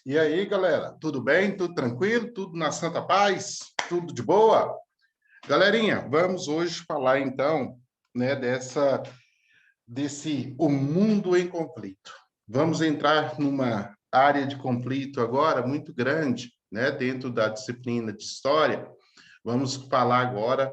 E aí, galera, tudo bem? Tudo tranquilo? Tudo na santa paz? Tudo de boa? Galerinha, vamos hoje falar então, né, desse o mundo em conflito. Vamos entrar numa área de conflito agora muito grande, né, dentro da disciplina de história. Vamos falar agora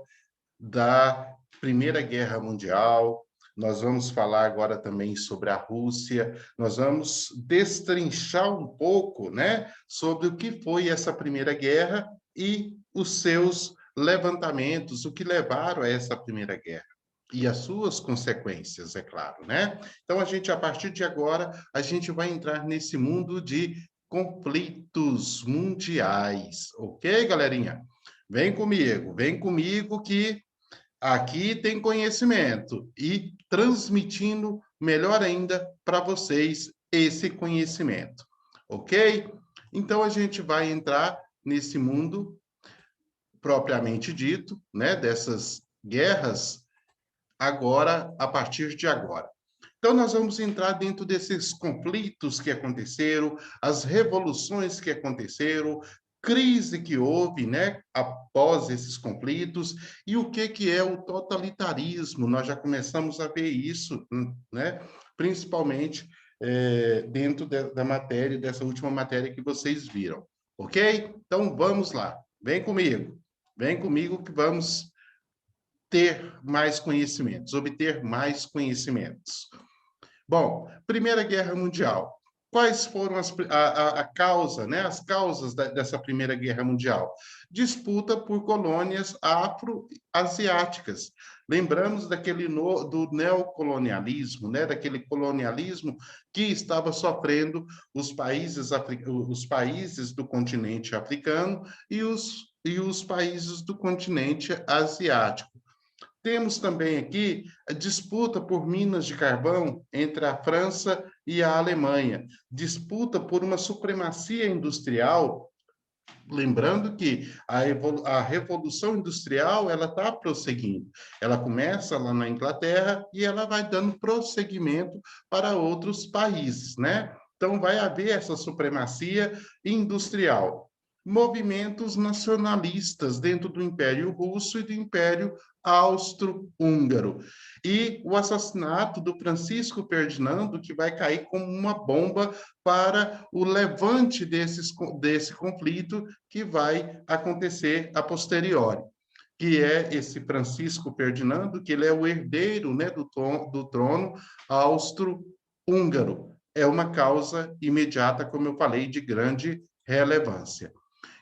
da Primeira Guerra Mundial. Nós vamos falar agora também sobre a Rússia. Nós vamos destrinchar um pouco, né, sobre o que foi essa Primeira Guerra e os seus levantamentos, o que levaram a essa Primeira Guerra e as suas consequências, é claro, né? Então a partir de agora, a gente vai entrar nesse mundo de conflitos mundiais, ok, galerinha? Vem comigo que aqui tem conhecimento e transmitindo melhor ainda para vocês esse conhecimento, ok? Então a gente vai entrar nesse mundo propriamente dito, né, dessas guerras agora, a partir de agora. Então, nós vamos entrar dentro desses conflitos que aconteceram, as revoluções que aconteceram, crise que houve, né, após esses conflitos, e o que é o totalitarismo. Nós já começamos a ver isso, né, principalmente dentro da matéria, dessa última matéria que vocês viram. Ok? Então, vamos lá. Vem comigo. Vem comigo que vamos ter mais conhecimentos, obter mais conhecimentos. Bom, Primeira Guerra Mundial. Quais foram a causa, né, as causas dessa Primeira Guerra Mundial? Disputa por colônias afro-asiáticas. Lembramos do neocolonialismo, né, daquele colonialismo que estava sofrendo os países do continente africano e os países do continente asiático. Temos também aqui a disputa por minas de carvão entre a França e a Alemanha, disputa por uma supremacia industrial. Lembrando que a Revolução Industrial ela está prosseguindo. Ela começa lá na Inglaterra e ela vai dando prosseguimento para outros países, né? Então, vai haver essa supremacia industrial. Movimentos nacionalistas dentro do Império Russo e do Império Austro-Húngaro. E o assassinato do Francisco Ferdinando, que vai cair como uma bomba para o levante desse conflito que vai acontecer a posteriori, que é esse Francisco Ferdinando, que ele é o herdeiro, né, do trono austro-húngaro. É uma causa imediata, como eu falei, de grande relevância.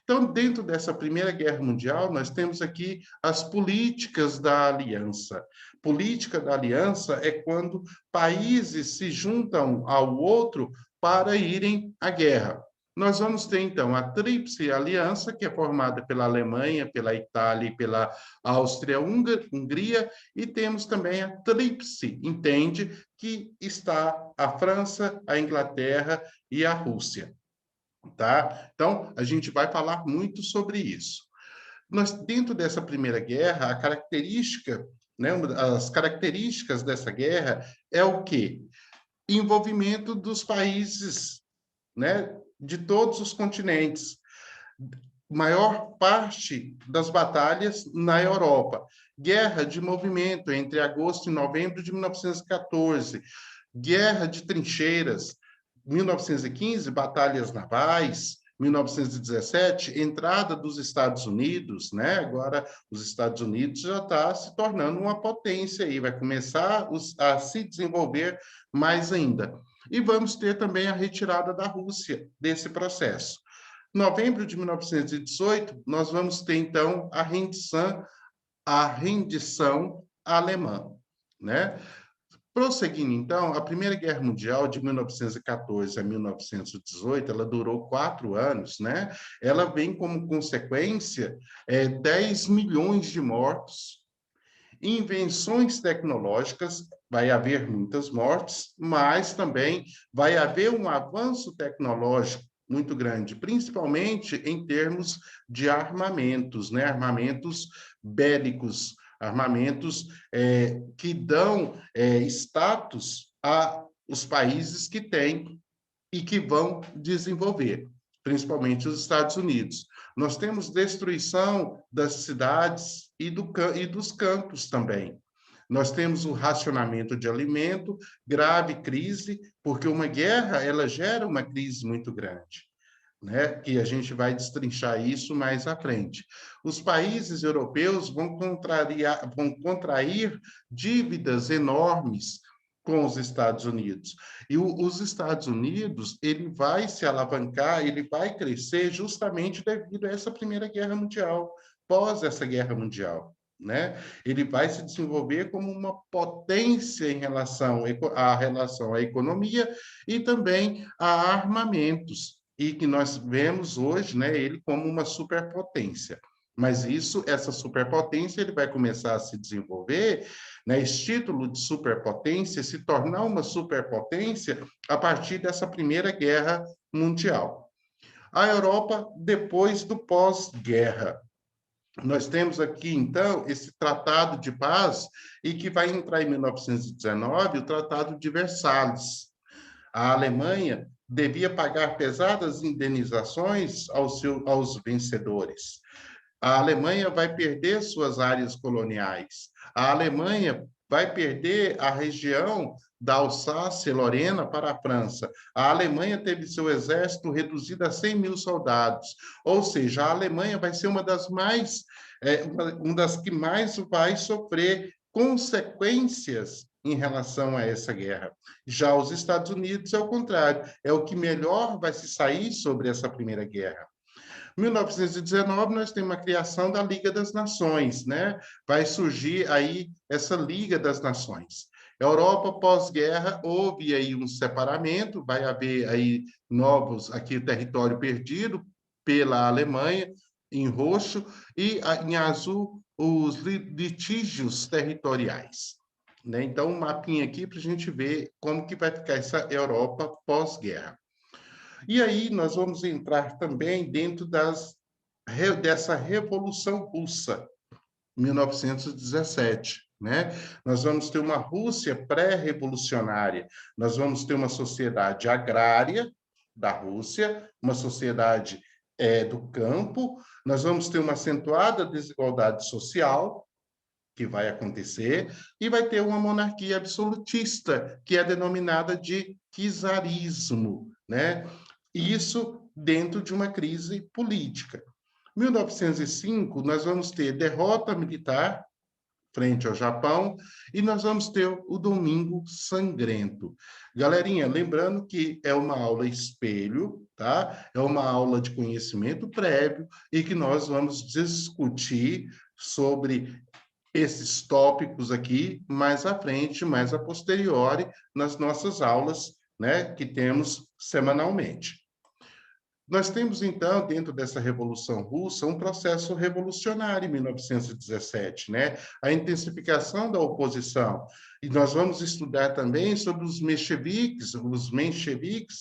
Então, dentro dessa Primeira Guerra Mundial, nós temos aqui as políticas da aliança. Política da aliança é quando países se juntam ao outro para irem à guerra. Nós vamos ter, então, a Tríplice Aliança, que é formada pela Alemanha, pela Itália e pela Áustria-Hungria, e temos também a Tríplice Entende, que está a França, a Inglaterra e a Rússia. Tá? Então, a gente vai falar muito sobre isso. Dentro dessa Primeira Guerra, a característica, né, as características dessa guerra é o quê? Envolvimento dos países, né, de todos os continentes. Maior parte das batalhas na Europa. Guerra de movimento entre agosto e novembro de 1914. Guerra de trincheiras, 1915, batalhas navais, 1917, entrada dos Estados Unidos, né? Agora os Estados Unidos já está se tornando uma potência e vai começar a se desenvolver mais ainda. E vamos ter também a retirada da Rússia desse processo. Novembro de 1918, nós vamos ter então a rendição alemã, né? Prosseguindo, então, a Primeira Guerra Mundial, de 1914 a 1918, ela durou 4 anos, né? Ela vem como consequência 10 milhões de mortos, invenções tecnológicas, vai haver muitas mortes, mas também vai haver um avanço tecnológico muito grande, principalmente em termos de armamentos, né? Armamentos bélicos, armamentos que dão status a os países que têm e que vão desenvolver. principalmente os Estados Unidos. Nós temos destruição das cidades e dos campos também. Nós temos o racionamento de alimento, grave crise, porque uma guerra ela gera uma crise muito grande, né? Que a gente vai destrinchar isso mais à frente. Os países europeus vão contrair dívidas enormes com os Estados Unidos. E os Estados Unidos, ele vai se alavancar, ele vai crescer justamente devido a essa Primeira Guerra Mundial, pós essa Guerra Mundial, né? Ele vai se desenvolver como uma potência em relação à economia e também a armamentos, e que nós vemos hoje, né, ele como uma superpotência. Mas essa superpotência, ele vai começar a se desenvolver, né, esse título de superpotência, se tornar uma superpotência a partir dessa Primeira Guerra Mundial. A Europa, depois do pós-guerra. Nós temos aqui, então, esse Tratado de Paz, e que vai entrar em 1919, o Tratado de Versalhes. A Alemanha devia pagar pesadas indenizações aos vencedores. A Alemanha vai perder suas áreas coloniais. A Alemanha vai perder a região da Alsácia-Lorena para a França. A Alemanha teve seu exército reduzido a 100 mil soldados. Ou seja, a Alemanha vai ser uma das que mais vai sofrer consequências em relação a essa guerra. Já os Estados Unidos, é o contrário, é o que melhor vai se sair sobre essa Primeira Guerra. Em 1919, nós temos a criação da Liga das Nações, né? Vai surgir aí essa Liga das Nações. Europa pós-guerra, houve aí um separamento, vai haver aí aqui território perdido pela Alemanha, em roxo, e em azul, os litígios territoriais. Né? Então, um mapinha aqui para a gente ver como que vai ficar essa Europa pós-guerra. E aí nós vamos entrar também dentro dessa Revolução Russa, 1917. Né? Nós vamos ter uma Rússia pré-revolucionária, nós vamos ter uma sociedade agrária da Rússia, uma sociedade do campo, nós vamos ter uma acentuada desigualdade social, que vai acontecer, e vai ter uma monarquia absolutista, que é denominada de czarismo, né? Isso dentro de uma crise política. Em 1905, nós vamos ter derrota militar frente ao Japão e nós vamos ter o Domingo Sangrento. Galerinha, lembrando que é uma aula espelho, tá? É uma aula de conhecimento prévio e que nós vamos discutir sobre esses tópicos aqui mais à frente, mais a posteriori, nas nossas aulas, né, que temos semanalmente. Nós temos, então, dentro dessa Revolução Russa, um processo revolucionário em 1917, né? A intensificação da oposição. E nós vamos estudar também sobre os mencheviques,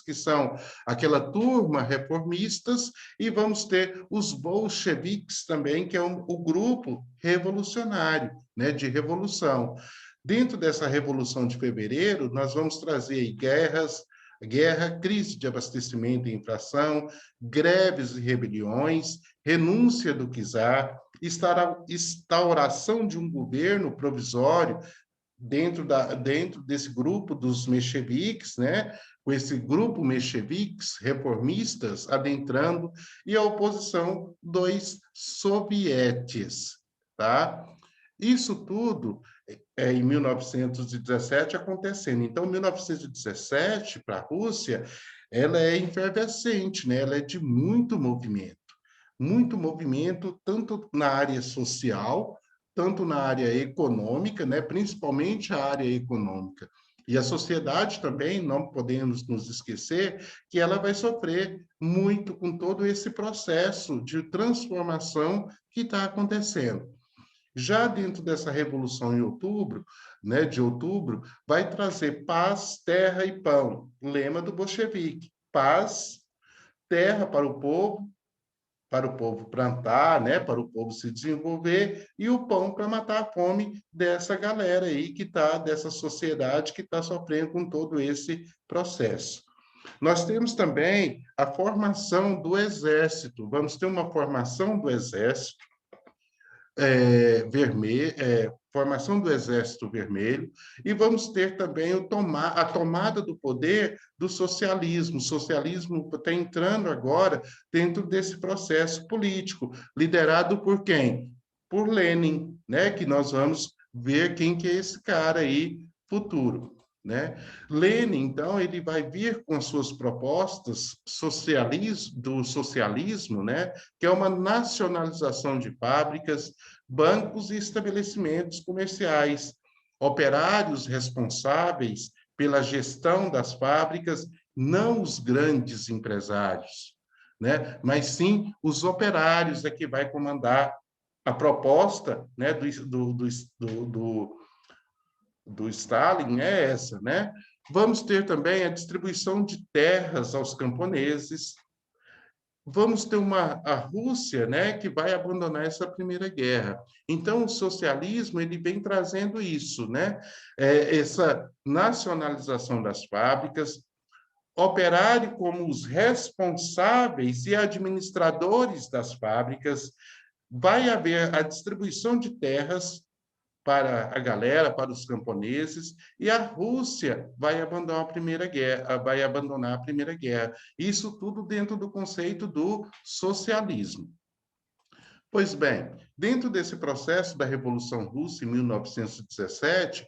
que são aquela turma reformistas, e vamos ter os bolcheviques também, que é o grupo revolucionário, né, de revolução. Dentro dessa Revolução de Fevereiro, nós vamos trazer guerra, crise de abastecimento e inflação, greves e rebeliões, renúncia do czar, instauração de um governo provisório dentro desse grupo dos mencheviques, né? Com esse grupo mencheviques reformistas adentrando, e a oposição dos sovietes, tá? Isso tudo em 1917 acontecendo. Então, 1917, para a Rússia, ela é efervescente, né? Ela é de muito movimento, tanto na área social, tanto na área econômica, né? Principalmente a área econômica. E a sociedade também, não podemos nos esquecer, que ela vai sofrer muito com todo esse processo de transformação que está acontecendo. Já dentro dessa revolução em outubro, né, de outubro, vai trazer paz, terra e pão, lema do bolchevique. Paz, terra para o povo plantar, né, para o povo se desenvolver, e o pão para matar a fome dessa galera aí dessa sociedade que está sofrendo com todo esse processo. Nós temos também a formação do Exército. Vamos ter uma formação do Exército Vermelho, formação do Exército Vermelho, e vamos ter também a tomada do poder do socialismo. O socialismo está entrando agora dentro desse processo político, liderado por quem? Por Lenin, né? Que nós vamos ver quem que é esse cara aí futuro. Né? Lenin, então, ele vai vir com as suas propostas do socialismo, né? Que é uma nacionalização de fábricas, bancos e estabelecimentos comerciais, operários responsáveis pela gestão das fábricas, não os grandes empresários, né? Mas sim os operários é que vai comandar a proposta, né, do Stalin é essa, né? Vamos ter também a distribuição de terras aos camponeses. Vamos ter a Rússia, né, que vai abandonar essa Primeira Guerra. Então, o socialismo ele vem trazendo isso, né? Essa nacionalização das fábricas, operário como os responsáveis e administradores das fábricas, vai haver a distribuição de terras para a galera, para os camponeses, e a Rússia vai abandonar a Primeira Guerra, vai abandonar a Primeira Guerra. Isso tudo dentro do conceito do socialismo. Pois bem, dentro desse processo da Revolução Russa, em 1917,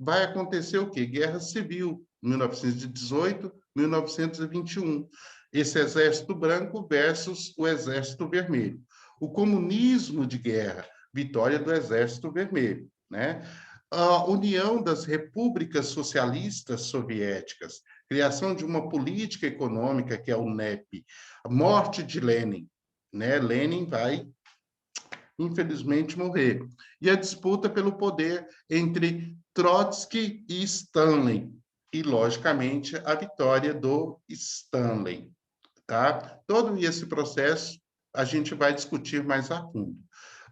vai acontecer o quê? Guerra Civil, 1918, 1921. Esse Exército Branco versus o Exército Vermelho. O comunismo de guerra, vitória do Exército Vermelho. Né? A união das repúblicas socialistas soviéticas, criação de uma política econômica, que é o NEP, a morte de Lenin. Né? Lenin vai, infelizmente, morrer. E a disputa pelo poder entre Trotsky e Stalin. E, logicamente, a vitória do Stalin. Tá? Todo esse processo a gente vai discutir mais a fundo.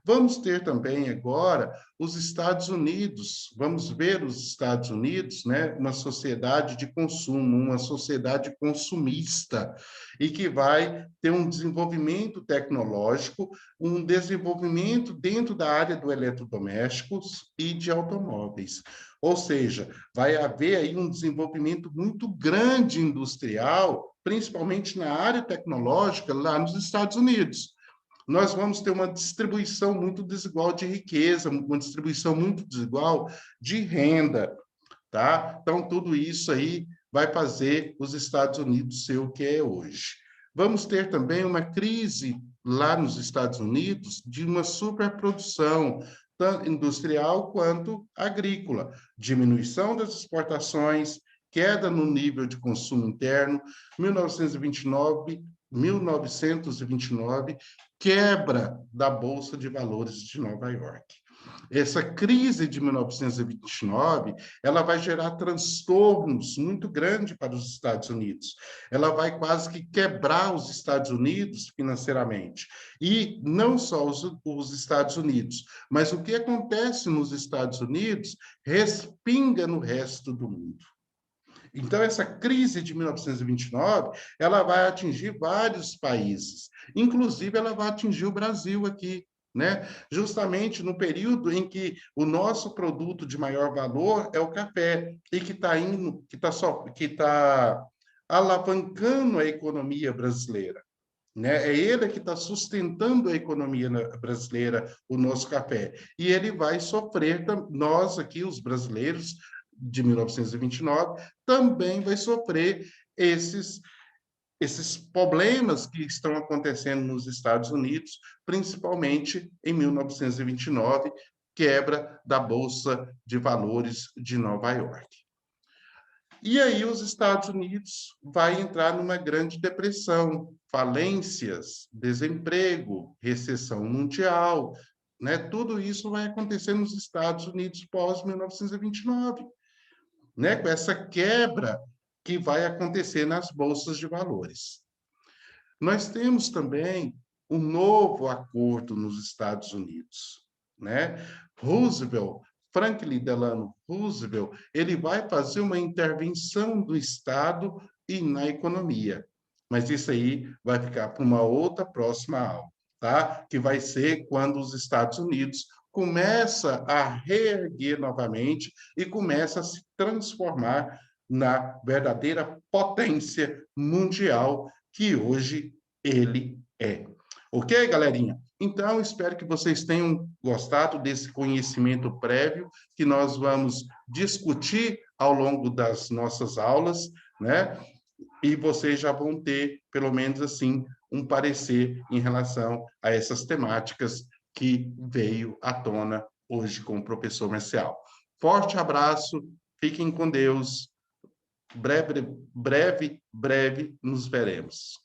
Vamos ter também agora os Estados Unidos, vamos ver os Estados Unidos, né, uma sociedade de consumo, uma sociedade consumista, e que vai ter um desenvolvimento tecnológico, um desenvolvimento dentro da área do eletrodomésticos e de automóveis. Ou seja, vai haver aí um desenvolvimento muito grande industrial, principalmente na área tecnológica, lá nos Estados Unidos. Nós vamos ter uma distribuição muito desigual de riqueza, uma distribuição muito desigual de renda, tá? Então, tudo isso aí vai fazer os Estados Unidos ser o que é hoje. Vamos ter também uma crise lá nos Estados Unidos de uma superprodução, tanto industrial quanto agrícola, diminuição das exportações, queda no nível de consumo interno, 1929, quebra da Bolsa de Valores de Nova York. Essa crise de 1929, ela vai gerar transtornos muito grandes para os Estados Unidos. Ela vai quase que quebrar os Estados Unidos financeiramente. E não só os Estados Unidos, mas o que acontece nos Estados Unidos respinga no resto do mundo. Então, essa crise de 1929, ela vai atingir vários países, inclusive ela vai atingir o Brasil aqui, né? Justamente no período em que o nosso produto de maior valor é o café, e que está alavancando a economia brasileira. Né? É ele que está sustentando a economia brasileira, o nosso café. E ele vai sofrer, nós aqui, os brasileiros, de 1929, também vai sofrer esses problemas que estão acontecendo nos Estados Unidos, principalmente em 1929, quebra da Bolsa de Valores de Nova York. E aí os Estados Unidos vai entrar numa grande depressão, falências, desemprego, recessão mundial, né? Tudo isso vai acontecer nos Estados Unidos pós 1929. Né, com essa quebra que vai acontecer nas bolsas de valores. Nós temos também um novo acordo nos Estados Unidos. Né? Franklin Delano Roosevelt, ele vai fazer uma intervenção do Estado e na economia. Mas isso aí vai ficar para uma outra próxima aula, tá? Que vai ser quando os Estados Unidos começa a reerguer novamente e começa a se transformar na verdadeira potência mundial que hoje ele é. Ok, galerinha? Então, espero que vocês tenham gostado desse conhecimento prévio que nós vamos discutir ao longo das nossas aulas, né? E vocês já vão ter, pelo menos assim, um parecer em relação a essas temáticas que veio à tona hoje com o professor Marcial. Forte abraço, fiquem com Deus. Breve nos veremos.